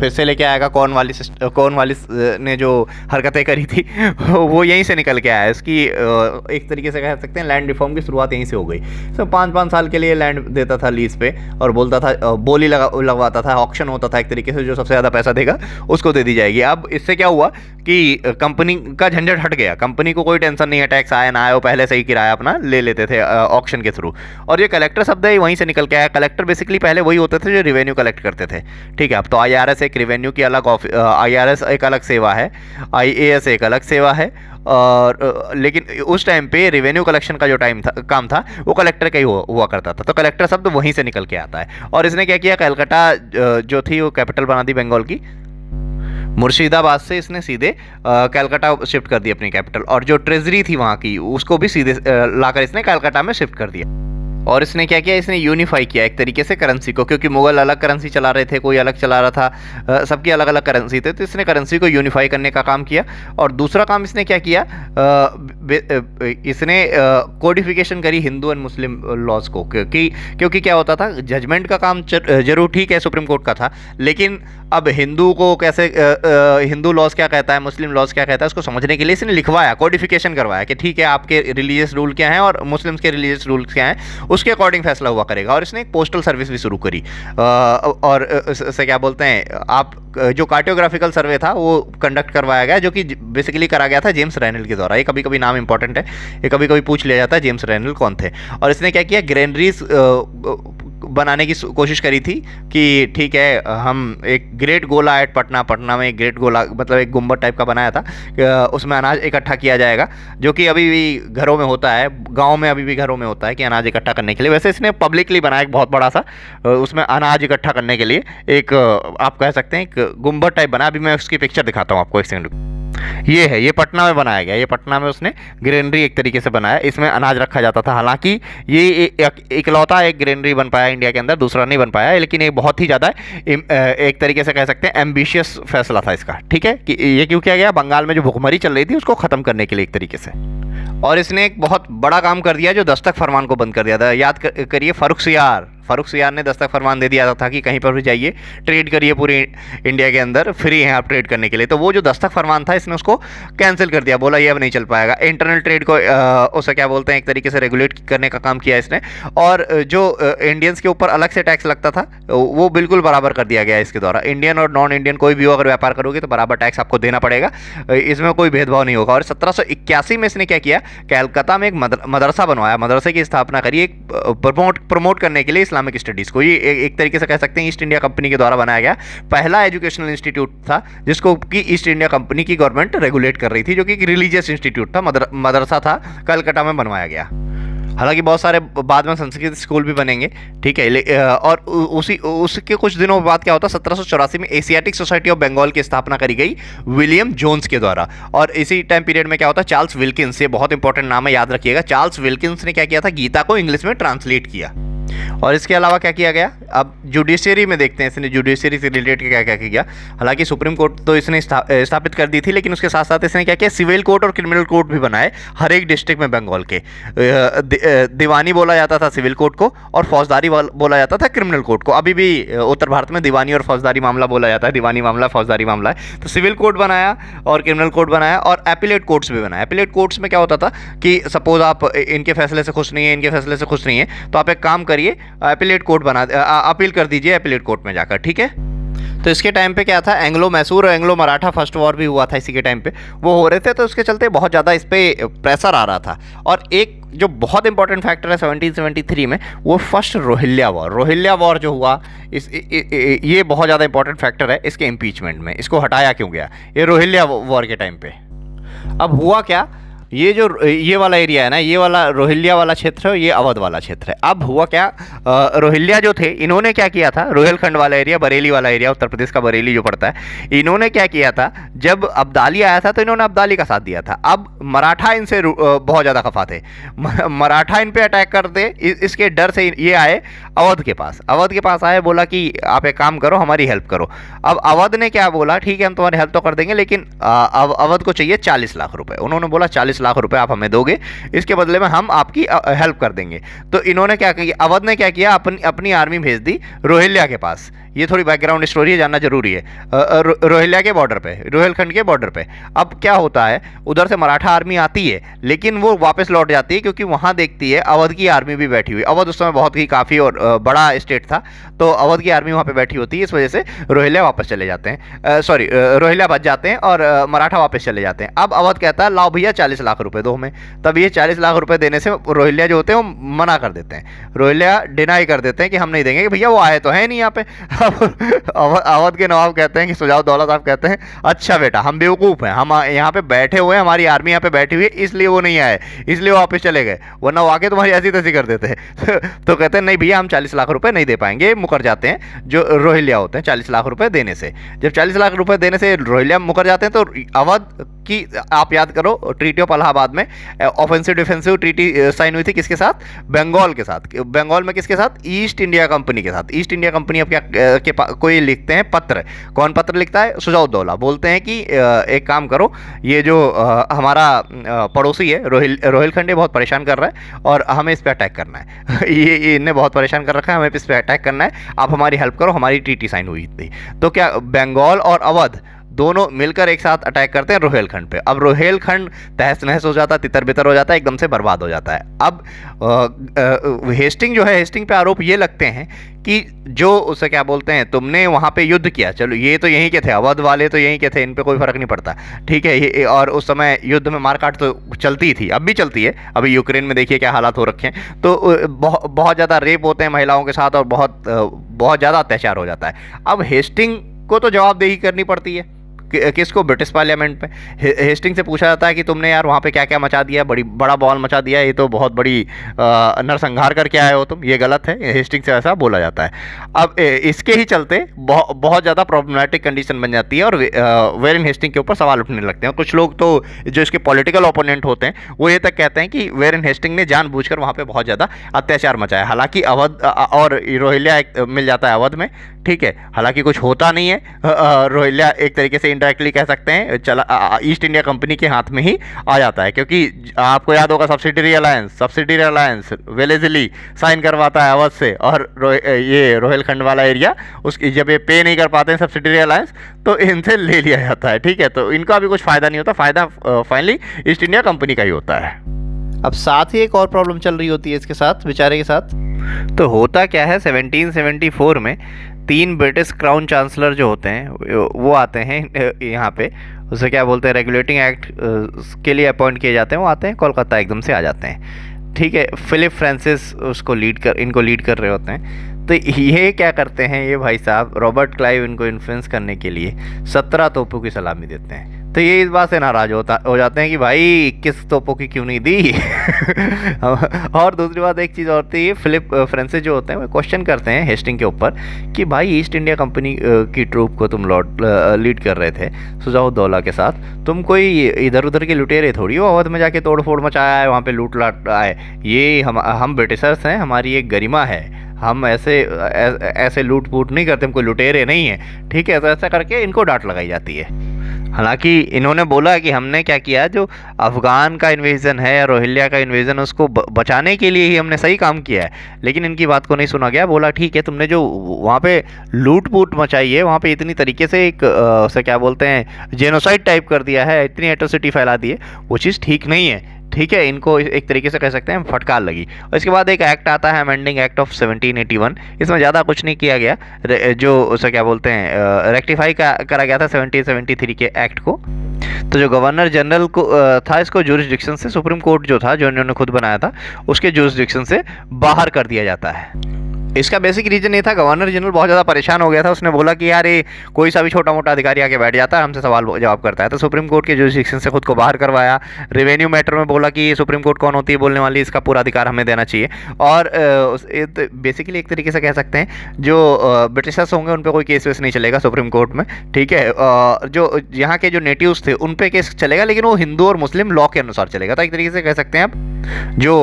फिर से लेके आएगा, कॉर्नवालिस ने जो हरकतें करी थी वो यहीं से निकल के आया। इसकी एक तरीके से कह सकते हैं लैंड रिफॉर्म की शुरुआत यहीं से हो गई। सब 5-5 साल के लिए लैंड देता था लीज पे, और बोलता था, बोली लगवाता था, ऑक्शन होता था एक तरीके से, जो सबसे ज़्यादा पैसा देगा उसको दे दी जाएगी। अब इससे क्या हुआ कि कंपनी का झंझट हट गया, कंपनी को कोई टेंशन नहीं है, टैक्स आया ना आया, वो पहले से ही किराया अपना ले लेते थे ऑक्शन के थ्रू। और ये कलेक्टर शब्द है वहीं से निकल के आया। कलेक्टर बेसिकली पहले वही होते थे जो रेवेन्यू कलेक्ट करते थे, ठीक है। अब तो आईआरएस एक रेवेन्यू की अलग आईआरएस एक अलग सेवा है, आईएएस एक अलग सेवा है, और लेकिन उस टाइम पे रेवेन्यू कलेक्शन का जो काम था वो कलेक्टर का ही हुआ करता था। तो कलेक्टर शब्द वहीं से निकल के आता है। और इसने क्या किया, कलकत्ता जो थी वो कैपिटल बना दी बंगाल की, मुर्शिदाबाद से इसने सीधे कलकत्ता शिफ्ट कर दी अपनी कैपिटल, और जो ट्रेजरी थी वहाँ की उसको भी सीधे लाकर इसने कलकत्ता में शिफ्ट कर दिया। और इसने क्या किया, इसने यूनिफाई किया एक तरीके से करेंसी को, क्योंकि मुगल अलग करेंसी चला रहे थे, कोई अलग चला रहा था, सबकी अलग अलग करेंसी थे, तो इसने करेंसी को यूनिफाई करने का काम किया। और दूसरा काम इसने क्या किया, इसने कोडिफिकेशन करी हिंदू एंड मुस्लिम लॉज को, क्योंकि क्या होता था, जजमेंट का काम जरूर ठीक है सुप्रीम कोर्ट का था, लेकिन अब हिंदू को कैसे, हिंदू लॉज क्या कहता है, मुस्लिम लॉज क्या कहता है, उसको समझने के लिए इसने लिखवाया, कोडिफिकेशन करवाया कि ठीक है आपके रिलीजियस रूल क्या हैं और मुस्लिम्स के रिलीजियस रूल क्या हैं, उसके अकॉर्डिंग फैसला हुआ करेगा। और इसने एक पोस्टल सर्विस भी शुरू करी, और इससे क्या बोलते हैं, आप जो कार्टोग्राफिकल सर्वे था वो कंडक्ट करवाया गया, जो कि बेसिकली करा गया था जेम्स रैनल के द्वारा। ये कभी कभी नाम इंपॉर्टेंट है, ये कभी कभी पूछ लिया जाता है जेम्स रैनल कौन थे। और इसने क्या किया, ग्रेनरीज बनाने की कोशिश करी थी कि ठीक है हम एक ग्रेट गोला एट पटना, पटना में एक ग्रेट गोला मतलब एक गुम्बद टाइप का बनाया था, उसमें अनाज इकट्ठा किया जाएगा, जो कि अभी भी घरों में होता है, गांव में अभी भी घरों में होता है कि अनाज इकट्ठा करने के लिए। वैसे इसने पब्लिकली बनाया एक बहुत बड़ा सा, उसमें अनाज इकट्ठा करने के लिए एक आप कह सकते हैं एक गुम्बद टाइप बना। अभी मैं उसकी पिक्चर दिखाता हूँ आपको, एक सेकंड। ये है, ये पटना में बनाया गया, ये पटना में उसने ग्रेनरी एक तरीके से बनाया, इसमें अनाज रखा जाता था। हालांकि ये इकलौता एक ग्रेनरी बन पाया इंडिया के अंदर, दूसरा नहीं बन पाया, लेकिन ये बहुत ही ज़्यादा एक तरीके से कह सकते हैं एम्बिशियस फैसला था इसका, ठीक है। कि ये क्यों किया गया, बंगाल में जो भुखमरी चल रही थी उसको ख़त्म करने के लिए एक तरीके से। और इसने एक बहुत बड़ा काम कर दिया, जो दस्तक फरमान को बंद कर दिया था। याद करिए, फारूक सियार ने दस्तक फरमान दे दिया था कि कहीं पर भी जाइए ट्रेड करिए, पूरे इंडिया के अंदर फ्री हैं आप ट्रेड करने के लिए। तो वो जो दस्तक फरमान था इसने उसको कैंसिल कर दिया, बोला ये अब नहीं चल पाएगा। इंटरनल ट्रेड को उसे क्या बोलते हैं, एक तरीके से रेगुलेट करने का काम किया इसने। और जो इंडियंस के ऊपर अलग से टैक्स लगता था वो बिल्कुल बराबर कर दिया गया इसके द्वारा। इंडियन और नॉन इंडियन कोई भी हो, अगर व्यापार करोगे तो बराबर टैक्स आपको देना पड़ेगा, इसमें कोई भेदभाव नहीं होगा। और 1781 में इसने क्या किया, कलकत्ता में एक मदरसा बनवाया, मदरसे की स्थापना करी, एक प्रमोट करने के लिए इस्लामिक स्टडीज़ को। ये एक तरीके से कह सकते हैं ईस्ट इंडिया कंपनी के द्वारा बनाया गया पहला एजुकेशनल इंस्टीट्यूट था, जिसको कि ईस्ट इंडिया कंपनी की गवर्नमेंट रेगुलेट कर रही थी, जो कि एक रिलीजियस इंस्टीट्यूट था, मदरसा था, कलकत्ता में बनवाया गया। हालांकि बहुत सारे बाद में संस्कृत स्कूल भी बनेंगे, ठीक है। और उसके कुछ दिनों बाद क्या होता, 1784 में एशियाटिक सोसाइटी ऑफ बंगाल की स्थापना करी गई विलियम जोन्स के द्वारा। और इसी टाइम पीरियड में क्या होता, चार्ल्स विल्किंस, ये बहुत इंपॉर्टेंट नाम है, याद रखिएगा। चार्ल्स विल्किंस ने क्या किया था, गीता को इंग्लिश में ट्रांसलेट किया। और इसके अलावा क्या किया गया, अब जुडिशरी में देखते हैं इसने जुडिशरी से रिलेटेड क्या क्या किया। हालांकि सुप्रीम कोर्ट तो इसने स्थापित कर दी थी, लेकिन उसके साथ साथ इसने क्या किया, सिविल कोर्ट और क्रिमिनल कोर्ट भी बनाए हर एक डिस्ट्रिक्ट में बंगाल के। दीवानी बोला जाता था सिविल कोर्ट को, और फौजदारी बोला जाता था क्रिमिनल कोर्ट को। अभी भी उत्तर भारत में दीवानी और फौजदारी मामला बोला जाता है, दीवानी मामला फौजदारी मामला है। तो सिविल कोर्ट बनाया और क्रिमिनल कोर्ट बनाया, और एपिलेट कोर्ट्स भी बनाया। एपिलेट कोर्ट्स में क्या होता था कि सपोज आप इनके फैसले से खुश नहीं है, इनके फैसले से खुश नहीं है, तो आप एक काम करिए, एपिलेट कोर्ट बना अपील कर दीजिए एपिलेट कोर्ट में जाकर, ठीक है। तो इसके टाइम पे क्या था, एंग्लो मैसूर और एंग्लो मराठा फर्स्ट वॉर भी हुआ था इसी के टाइम पे, वो हो रहे थे, तो उसके चलते बहुत ज़्यादा इस पर प्रेशर आ रहा था। और एक जो बहुत इंपॉर्टेंट फैक्टर है 1773 में, वो फर्स्ट रोहिल्या वॉर जो हुआ, ये बहुत ज़्यादा इंपॉर्टेंट फैक्टर है इसके इम्पीचमेंट में। इसको हटाया क्यों गया, ये रोहिल्या वॉर के टाइम पे। अब हुआ क्या, ये वाला एरिया है ना, ये वाला रोहिल्या वाला क्षेत्र है, ये अवध वाला क्षेत्र है। अब हुआ क्या, रोहिल्या जो थे, इन्होंने क्या किया था, रोहिलखंड वाला एरिया, बरेली वाला एरिया, उत्तर प्रदेश का बरेली जो पड़ता है, इन्होंने क्या किया था, जब अब्दाली आया था तो इन्होंने अब्दाली का साथ दिया था। अब मराठा इनसे बहुत ज़्यादा खफा थे, मराठा इन पे अटैक कर दे, इसके डर से ये आए अवध के पास आए, बोला कि आप एक काम करो, हमारी हेल्प करो। अब अवध ने क्या बोला, ठीक है हम तुम्हारी हेल्प तो कर देंगे, लेकिन अवध को चाहिए 40 लाख रुपए। उन्होंने बोला 40 लाख रुपए आप हमें दोगे, इसके बदले में हम आपकी हेल्प कर देंगे। तो इन्होंने क्या किया, अवध ने क्या किया, अपनी आर्मी भेज दी रोहिल्या के पास। ये थोड़ी बैकग्राउंड स्टोरी है, जानना जरूरी है। रोहिल्या के बॉर्डर पे, रोहिलखंड के बॉर्डर पे अब क्या होता है, उधर से मराठा आर्मी आती है, लेकिन वो वापस लौट जाती है, क्योंकि वहाँ देखती है अवध की आर्मी भी बैठी हुई। अवध उस समय बहुत ही काफ़ी और बड़ा स्टेट था, तो अवध की आर्मी वहाँ पे बैठी होती है, इस वजह से रोहिल्या वापस चले जाते हैं, रोहिल्या बच जाते हैं और मराठा वापस चले जाते हैं। अब अवध कहता है लाओ भैया 40 लाख रुपए दो हमें। तब ये 40 लाख रुपए देने से रोहिल्या जो होते हैं वो मना कर देते हैं, रोहिल्या डिनाई कर देते हैं कि हम नहीं देंगे, कि भैया वो आए तो है नहीं यहाँ पे। अवध के नवाब कहते हैं कि सुजाउद्दौला दौला साहब कहते हैं, अच्छा बेटा हम बेवकूफ़ हैं, हम यहाँ पे बैठे हुए हैं, हमारी आर्मी यहाँ पे बैठी हुई है, इसलिए वो नहीं आए, इसलिए वो वापस चले गए, वरना वो आके तुम्हारी ऐसी तैसी कर देते हैं। तो कहते हैं नहीं भैया हम 40 लाख रुपए नहीं दे पाएंगे, मुकर जाते हैं जो रोहिल्या होते हैं 40 लाख रुपए देने से। जब 40 लाख रुपए देने से रोहिल्या मुकर जाते हैं, तो अवध की आप याद करो, ट्रीटी ऑफ इलाहाबाद में ऑफेंसिव डिफेंसिव ट्रीटी साइन हुई थी, किसके साथ, बंगाल के साथ। बंगाल में किसके साथ, ईस्ट इंडिया कंपनी के साथ। ईस्ट इंडिया कंपनी अब क्या कोई लिखते हैं पत्र, कौन पत्र लिखता है, सुजाउद्दौला। बोलते हैं कि एक काम करो, ये जो हमारा पड़ोसी है रोहिलखंड बहुत परेशान कर रहा है और हमें इस पर अटैक करना है। ये इन्हें बहुत परेशान कर रखा है, हमें इस पर अटैक करना है, आप हमारी हेल्प करो, हमारी ट्रीटी साइन हुई थी। तो क्या बंगाल और अवध दोनों मिलकर एक साथ अटैक करते हैं रोहेलखंड पे। अब रोहेलखंड तहस नहस हो जाता है, तितर बितर हो जाता है, एकदम से बर्बाद हो जाता है। अब हेस्टिंग जो है, हेस्टिंग पे आरोप ये लगते हैं कि जो उसे क्या बोलते हैं, तुमने वहाँ पे युद्ध किया, चलो ये तो यहीं के थे, अवध वाले तो यहीं के थे, इन पे कोई फर्क नहीं पड़ता, ठीक है ये, और उस समय युद्ध में मारकाट तो चलती ही थी, अब भी चलती है। अभी यूक्रेन में देखिए क्या हालात हो रखे हैं। तो बहुत ज़्यादा रेप होते हैं महिलाओं के साथ और बहुत ज़्यादा अत्याचार हो जाता है। अब हेस्टिंग को तो जवाबदेही करनी पड़ती है, किसको? ब्रिटिश पार्लियामेंट में। हेस्टिंग से पूछा जाता है कि तुमने यार वहाँ पे क्या क्या मचा दिया, बड़ा बवाल मचा दिया, ये तो बहुत बड़ी नरसंहार करके आए हो तुम, ये गलत है। हेस्टिंग से ऐसा बोला जाता है। अब इसके ही चलते बहुत ज़्यादा प्रॉब्लमेटिक कंडीशन बन जाती है और वेरेन हेस्टिंग के ऊपर सवाल उठने लगते हैं। कुछ लोग तो जो इसके पॉलिटिकल ओपोनेंट होते हैं वो ये तक कहते हैं कि वेरेन हेस्टिंग ने जानबूझकर वहाँ पे बहुत ज़्यादा अत्याचार मचाया। हालांकि अवध और रोहिल्या मिल जाता है अवध में, ठीक है, हालांकि कुछ होता नहीं है। रोहिल्या एक तरीके से इनडायरेक्टली कह सकते हैं चला ईस्ट इंडिया कंपनी के हाथ में ही आ जाता है, क्योंकि आपको याद होगा सब्सिडरी अलायंस वेलेजली साइन करवाता है अवध से, और ये रोहिलखंड वाला एरिया उसकी जब ये पे नहीं कर पाते हैं सब्सिडरी अलायंस तो इनसे ले लिया जाता है, ठीक है। तो इनका भी कुछ फ़ायदा नहीं होता, फ़ायदा फाइनली ईस्ट इंडिया कंपनी का ही होता है। अब साथ ही एक और प्रॉब्लम चल रही होती है इसके साथ, बेचारे के साथ। तो होता क्या है, 1774 में 3 ब्रिटिश क्राउन चांसलर जो होते हैं वो आते हैं यहाँ पे, उसे क्या बोलते हैं, रेगुलेटिंग एक्ट के लिए अपॉइंट किए जाते हैं। वो आते हैं कोलकाता, एकदम से आ जाते हैं, ठीक है। फिलिप फ्रांसिस इनको लीड कर रहे होते हैं। तो ये क्या करते हैं, ये भाई साहब रॉबर्ट क्लाइव इनको इन्फ्लुएंस करने के लिए 17 तोपों की सलामी देते हैं। तो ये इस बात से नाराज़ हो जाते हैं कि भाई 21 तोपों की क्यों नहीं दी। और दूसरी बात एक चीज़ और थी, फिलिप फ्रांसिस जो होते हैं वो क्वेश्चन करते हैं हेस्टिंग के ऊपर कि भाई ईस्ट इंडिया कंपनी की ट्रूप को तुम लीड कर रहे थे सुजाउद्दौला के साथ, तुम कोई इधर उधर के लुटेरे थोड़ी हो, अवध में जाके तोड़ फोड़ मचाया है, वहाँ पे लूट लाट आए। ये हम ब्रिटिशर्स हैं, हमारी एक गरिमा है, हम ऐसे लूट पूट नहीं करते, हम कोई लुटेरे नहीं हैं, ठीक है। तो ऐसा करके इनको डांट लगाई जाती है। हालांकि इन्होंने बोला कि हमने क्या किया, जो अफ़गान का इन्वेजन है या रोहिल्या का इन्वेजन, उसको बचाने के लिए ही हमने सही काम किया है। लेकिन इनकी बात को नहीं सुना गया। बोला ठीक है, तुमने जो वहाँ पे लूट पूट मचाई है, वहाँ पे इतनी तरीके से एक उसे क्या बोलते हैं, जेनोसाइड टाइप कर दिया है, इतनी एट्रोसिटी फैला दी है, वो चीज़ ठीक नहीं है, ठीक है। इनको एक तरीके से कह सकते हैं फटकार लगी। और इसके बाद एक एक्ट आता है, अमेंडिंग एक्ट ऑफ 1781। इसमें ज़्यादा कुछ नहीं किया गया, जो उसे क्या बोलते हैं, रेक्टिफाई करा गया था 1773 के एक्ट को। तो जो गवर्नर जनरल को था, इसको जुरिस्डिक्शन से, सुप्रीम कोर्ट जो था, जो इन्होंने खुद बनाया था, उसके जुरिस्डिक्शन से बाहर कर दिया जाता है। इसका बेसिक रीज़न ये था, गवर्नर जनरल बहुत ज़्यादा परेशान हो गया था। उसने बोला कि यार ये कोई सा भी छोटा मोटा अधिकारी आके बैठ जाता है, हमसे सवाल जवाब करता है। तो सुप्रीम कोर्ट के जुरिस्डिक्शन से खुद को बाहर करवाया। रेवेन्यू मैटर में बोला कि ये सुप्रीम कोर्ट कौन होती है बोलने वाली, इसका पूरा अधिकार हमें देना चाहिए। और बेसिकली एक तरीके से कह सकते हैं जो ब्रिटिशर्स होंगे उन पर कोई केस वेस नहीं चलेगा सुप्रीम कोर्ट में, ठीक है। जो यहाँ के जो नेटिव्स थे उन पर केस चलेगा, लेकिन वो हिंदू और मुस्लिम लॉ के अनुसार चलेगा। तो एक तरीके से कह सकते हैं आप जो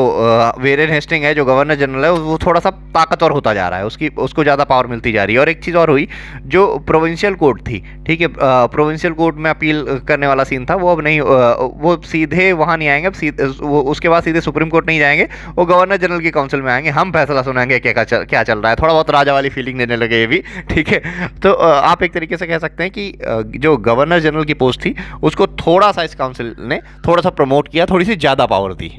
वेरेन हेस्टिंग है, जो गवर्नर जनरल है, वो थोड़ा सा ताकतवर होता जा रहा है, उसको ज़्यादा पावर मिलती जा रही है। और एक चीज़ और हुई, जो प्रोविंशियल कोर्ट थी, ठीक है, प्रोविंशियल कोर्ट में अपील करने वाला सीन था, वो अब नहीं, वो सीधे वहाँ नहीं आएंगे, अब वो उसके बाद सीधे सुप्रीम कोर्ट नहीं जाएंगे, वो गवर्नर जनरल की काउंसिल में आएंगे, हम फैसला सुनाएंगे क्या चल रहा है। थोड़ा बहुत राजा वाली फीलिंग देने लगे ये भी, ठीक है। तो आप एक तरीके से कह सकते हैं कि जो गवर्नर जनरल की पोस्ट थी उसको थोड़ा सा इस काउंसिल ने थोड़ा सा प्रमोट किया, थोड़ी सी ज़्यादा पावर दी।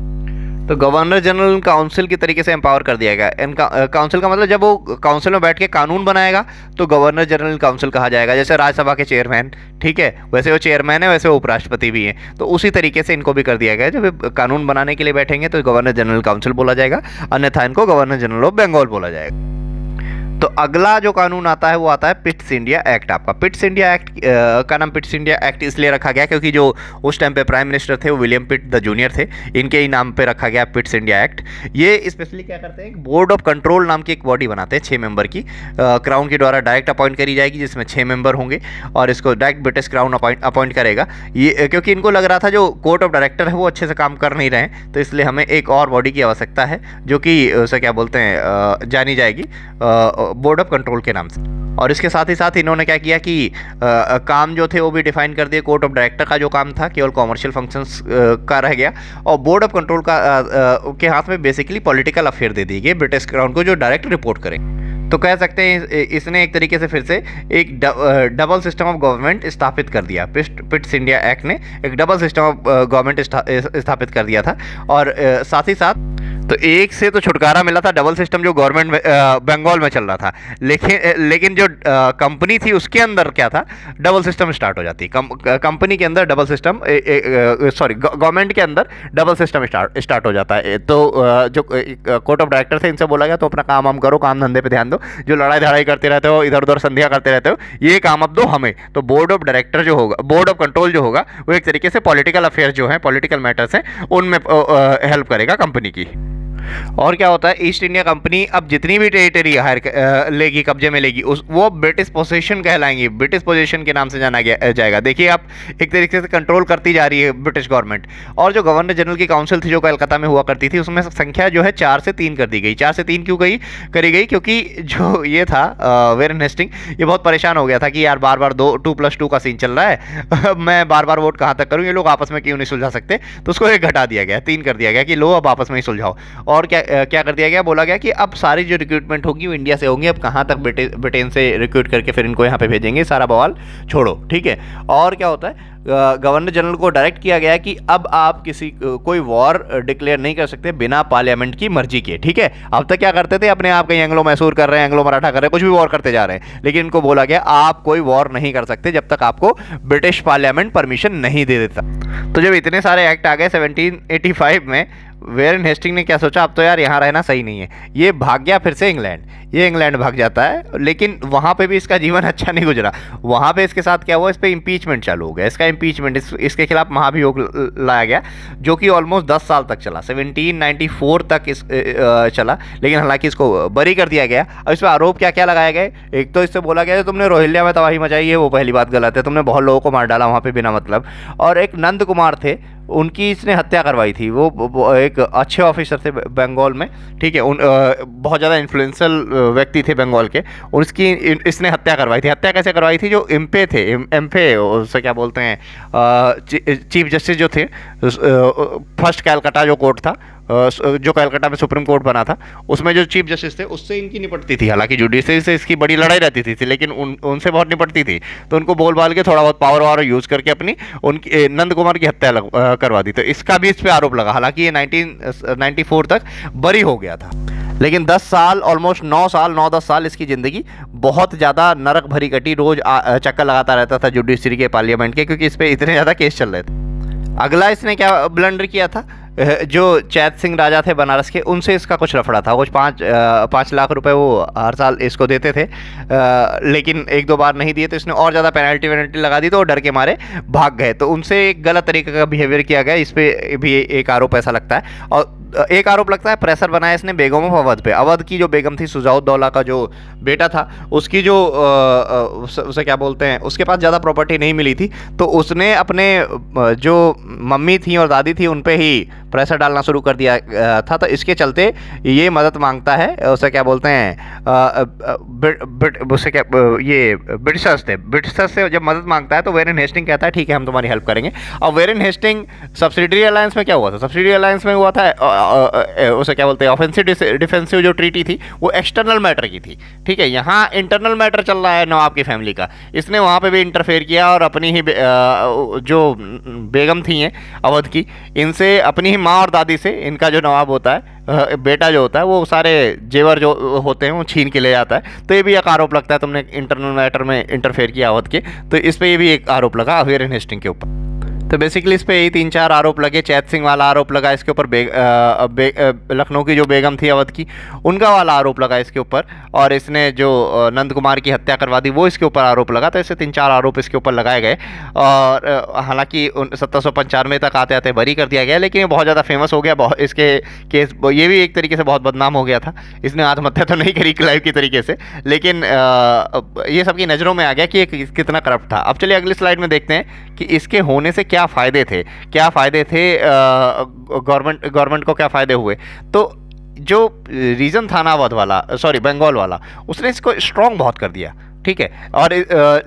तो गवर्नर जनरल काउंसिल की तरीके से एम्पावर कर दिया गया। काउंसिल का मतलब जब वो काउंसिल में बैठ के कानून बनाएगा तो गवर्नर जनरल काउंसिल कहा जाएगा। जैसे राज्यसभा के चेयरमैन, ठीक है, वैसे वो चेयरमैन है, वैसे वो उपराष्ट्रपति भी हैं। तो उसी तरीके से इनको भी कर दिया गया, जब कानून बनाने के लिए बैठेंगे तो गवर्नर जनरल काउंसिल बोला जाएगा, अन्यथा इनको गवर्नर जनरल ऑफ बंगाल बोला जाएगा। तो अगला जो कानून आता है वो आता है पिट्स इंडिया एक्ट। आपका पिट्स इंडिया एक्ट का नाम पिट्स इंडिया एक्ट इसलिए रखा गया क्योंकि जो उस टाइम पे प्राइम मिनिस्टर थे वो विलियम पिट द जूनियर थे, इनके ही नाम पे रखा गया पिट्स इंडिया एक्ट। ये स्पेशली क्या करते हैं, बोर्ड ऑफ कंट्रोल नाम की एक बॉडी बनाते हैं 6 मेंबर की, क्राउन के द्वारा डायरेक्ट अपॉइंट करी जाएगी, जिसमें 6 मेंबर होंगे और इसको डायरेक्ट ब्रिटिश क्राउन अपॉइंट करेगा। ये क्योंकि इनको लग रहा था जो कोर्ट ऑफ डायरेक्टर है वो अच्छे से काम कर नहीं रहे हैं, तो इसलिए हमें एक और बॉडी की आवश्यकता है जो कि उसे क्या बोलते हैं, जानी जाएगी बोर्ड ऑफ कंट्रोल नाम से। और इसके साथ ही साथ इन्होंने क्या किया कि काम जो थे वो भी डिफाइन कर दिए। कोर्ट ऑफ डायरेक्टर का जो काम था केवल कॉमर्शियल फंक्शंस का रह गया, और बोर्ड ऑफ कंट्रोल का के हाथ में बेसिकली पॉलिटिकल अफेयर दे दिए गए ब्रिटिश क्राउन को, जो डायरेक्ट रिपोर्ट करें। तो कह सकते हैं इसने एक तरीके से फिर से एक डबल सिस्टम ऑफ गवर्नमेंट स्थापित कर दिया। पिट्स इंडिया एक्ट ने एक डबल सिस्टम ऑफ गवर्नमेंट स्थापित कर दिया था। और साथ ही साथ तो एक से तो छुटकारा मिला था, डबल सिस्टम जो गवर्नमेंट बंगाल में चल रहा था, लेकिन जो कंपनी थी उसके अंदर क्या था, डबल सिस्टम स्टार्ट हो जाती। कंपनी के अंदर डबल सिस्टम, सॉरी गवर्नमेंट के अंदर डबल सिस्टम स्टार्ट हो जाता है। तो जो कोर्ट ऑफ डायरेक्टर थे इनसे बोला गया तो अपना काम हम करो, काम धंधे पे ध्यान दो, जो लड़ाई धड़ाई करते रहते हो, इधर उधर संधिया करते रहते हो, ये काम अब दो हमें। तो बोर्ड ऑफ डायरेक्टर जो होगा, बोर्ड ऑफ कंट्रोल जो होगा, वो एक तरीके से पॉलिटिकल अफेयर जो है, पॉलिटिकल मैटर्स हैं, उनमें हेल्प करेगा कंपनी की। और क्या होता है, ईस्ट इंडिया कंपनी अब जितनी भी टेरिटरी लेगी, कब्जे में लेगी, वो ब्रिटिश पोजीशन कहलाएंगी, ब्रिटिश पोजीशन के नाम से जाना जाएगा। देखिए आप एक तरीके से कंट्रोल करती जा रही है ब्रिटिश गवर्नमेंट। और जो गवर्नर जनरल की काउंसिल थी जो कलकत्ता में हुआ करती थी, उसमें संख्या जो है 4 से 3 कर दी गई। 4 से 3 क्यों करी गई? क्योंकि जो ये था वेरेन हेस्टिंग, ये बहुत परेशान हो गया था कि यार बार बार 2+2 का सीन चल रहा है, मैं बार बार वोट कहाँ तक करूँ, ये लोग आपस में क्यों नहीं सुलझा सकते। तो उसको एक घटा दिया गया, 3 कर दिया गया कि लो अब आपस में ही सुलझाओ। और क्या कर दिया गया, बोला गया कि अब सारी जो रिक्रूटमेंट होगी वो इंडिया से होंगी, अब कहाँ तक ब्रिटेन से रिक्रूट करके फिर इनको यहाँ पे भेजेंगे, सारा बवाल छोड़ो, ठीक है। और क्या होता है, गवर्नर जनरल को डायरेक्ट किया गया कि अब आप कोई वॉर डिक्लेयर नहीं कर सकते बिना पार्लियामेंट की मर्जी के, ठीक है। अब तक क्या करते थे, अपने आप कहीं एंग्लो मैसूर कर रहे हैं, एंग्लो मराठा कर रहे हैं, कुछ भी वॉर करते जा रहे हैं, लेकिन इनको बोला गया आप कोई वॉर नहीं कर सकते जब तक आपको ब्रिटिश पार्लियामेंट परमिशन नहीं दे देता। तो जब इतने सारे एक्ट आ गए 1785 में, वेरेन हेस्टिंग ने क्या सोचा, अब तो यार यहाँ रहना सही नहीं है, ये भाग गया फिर से इंग्लैंड। ये इंग्लैंड भाग जाता है, लेकिन वहाँ पे भी इसका जीवन अच्छा नहीं गुजरा। वहाँ पे इसके साथ क्या हुआ, इस पे इम्पीचमेंट चालू हो गया, इसका इम्पीचमेंट, इसके खिलाफ महाभियोग लाया गया, जो कि ऑलमोस्ट 10 साल तक चला, 1794 तक चला, लेकिन हालांकि इसको बरी कर दिया गया। अब इस पर आरोप क्या क्या लगाए गए, एक तो इससे बोला गया तुमने रोहिल्या में तबाही मचाई है, वो पहली बात गलत है, तुमने बहुत लोगों को मार डाला वहाँ पे बिना मतलब। और एक नंद कुमार थे, उनकी इसने हत्या करवाई थी, वो एक अच्छे ऑफिसर थे बंगाल में, ठीक है, बहुत ज़्यादा इन्फ्लुएंशियल व्यक्ति थे बंगाल के, उसकी इसने हत्या करवाई थी। हत्या कैसे करवाई थी, जो एमपे थे, एमपे उससे क्या बोलते हैं, चीफ जस्टिस जो थे, फर्स्ट कैलकाटा जो कोर्ट था, जो कलकत्ता में सुप्रीम कोर्ट बना था, उसमें जो चीफ जस्टिस थे उससे इनकी निपटती थी। हालांकि जुडिशरी से इसकी बड़ी लड़ाई रहती थी, लेकिन उनसे बहुत निपटती थी, तो उनको बोल बाल के थोड़ा बहुत पावर वावर यूज़ करके उनकी नंद कुमार की हत्या करवा दी। तो इसका भी इस पर आरोप लगा। हालांकि ये 1994 तक बरी हो गया था, लेकिन 10 साल, ऑलमोस्ट 9-10 साल इसकी ज़िंदगी बहुत ज़्यादा नरक भरी कटी। रोज़ चक्कर लगाता रहता था जुडिशरी के, पार्लियामेंट के, क्योंकि इस पर इतने ज़्यादा केस चल रहे थे। अगला इसने क्या ब्लंडर किया था, जो चैत सिंह राजा थे बनारस के, उनसे इसका कुछ रफड़ा था। कुछ 5 लाख रुपए वो हर साल इसको देते थे, लेकिन 1-2 बार नहीं दिए तो इसने और ज़्यादा पेनल्टी लगा दी, तो वो डर के मारे भाग गए। तो उनसे एक गलत तरीके का बिहेवियर किया गया, इस पर भी एक आरोप ऐसा लगता है। और एक आरोप लगता है प्रेशर बनाया इसने बेगम ऑफ अवध पे। अवध की जो बेगम थी, सुजाउद्दौला का जो बेटा था, उसकी जो उसे क्या बोलते हैं, उसके पास ज़्यादा प्रॉपर्टी नहीं मिली थी, तो उसने अपने जो मम्मी थी और दादी थी उन पे ही प्रेशर डालना शुरू कर दिया था। तो इसके चलते ये मदद मांगता है, उसे क्या बोलते हैं, उसे क्या, ये ब्रिटिशर्स थे, ब्रिटिशर्स से जब मदद मांगता है तो वेरेन हेस्टिंग कहता है ठीक है हम तुम्हारी हेल्प करेंगे। और वेरेन हेस्टिंग सब्सिडरी अलायंस में क्या हुआ था, सब्सिडरी अलायंस में हुआ था, उसे क्या बोलते हैं, ऑफेंसिव डिफेंसिव जो ट्रीटी थी वो एक्सटर्नल मैटर की थी, ठीक है। यहाँ इंटरनल मैटर चल रहा है नवाब की फैमिली का, इसने वहाँ पे भी इंटरफेयर किया और अपनी ही जो बेगम थी हैं अवध की, इनसे, अपनी ही माँ और दादी से, इनका जो नवाब होता है, बेटा जो होता है, वो सारे जेवर जो होते हैं वो छीन के ले जाता है। तो ये भी एक आरोप लगता है तुमने इंटरनल मैटर में इंटरफेयर किया अवध के। तो इस पर ये भी एक आरोप लगा वेरेन हेस्टिंग के ऊपर। तो बेसिकली इस पे यही 3-4 आरोप लगे। चैत सिंह वाला आरोप लगा इसके ऊपर, लखनऊ की जो बेगम थी अवध की, उनका वाला आरोप लगा इसके ऊपर, और इसने जो नंद कुमार की हत्या करवा दी वो इसके ऊपर आरोप लगा। तो ऐसे 3-4 आरोप इसके ऊपर लगाए गए, और हालांकि 1795 तक आते आते बरी कर दिया गया, लेकिन ये बहुत ज़्यादा फेमस हो गया, इसके केस, ये भी एक तरीके से बहुत बदनाम हो गया था। इसने आत्महत्या तो नहीं करी क्लाइव की तरीके से, लेकिन ये सबकी नज़रों में आ गया कि ये कितना करप्ट था। अब चलिए अगली स्लाइड में देखते हैं कि इसके होने से क्या फ़ायदे थे, गवर्नमेंट को क्या फ़ायदे हुए। तो जो रीजन था ना अवध वाला, सॉरी बंगाल वाला, उसने इसको स्ट्रॉन्ग बहुत कर दिया। ठीक है। और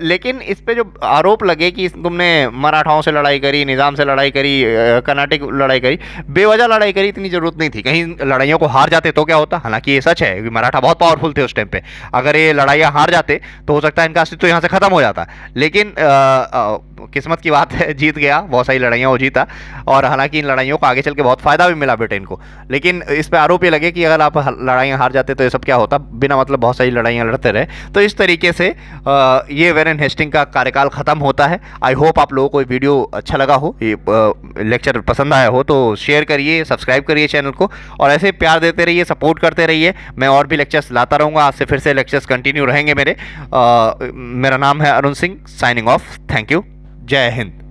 लेकिन इस पे जो आरोप लगे कि तुमने मराठाओं से लड़ाई करी, निज़ाम से लड़ाई करी, कर्नाटिक लड़ाई करी, बेवजह लड़ाई करी, इतनी ज़रूरत नहीं थी। कहीं लड़ाइयों को हार जाते तो क्या होता। हालांकि ये सच है कि मराठा बहुत पावरफुल थे उस टाइम पे। अगर ये लड़ाइयाँ हार जाते तो हो सकता है इनका अस्तित्व तो यहाँ से ख़त्म हो जाता। लेकिन किस्मत की बात है, जीत गया, बहुत सारी लड़ाइयाँ वो जीता। और हालांकि इन लड़ाइयों को आगे चल के बहुत फ़ायदा भी मिला ब्रिटेन को। लेकिन इस पर आरोप ये लगे कि अगर आप लड़ाइयाँ हार जाते तो ये सब क्या होता, बिना मतलब बहुत सारी लड़ाइयाँ लड़ते रहे। तो इस तरीके से ये वैरेन हेस्टिंग का कार्यकाल ख़त्म होता है। आई होप आप लोगों को ये वीडियो अच्छा लगा हो, ये लेक्चर पसंद आया हो तो शेयर करिए, सब्सक्राइब करिए चैनल को, और ऐसे प्यार देते रहिए, सपोर्ट करते रहिए। मैं और भी लेक्चर्स लाता रहूँगा। आज से फिर से लेक्चर्स कंटिन्यू रहेंगे मेरे। मेरा नाम है Arun Singh, signing off. Thank you. जय हिंद।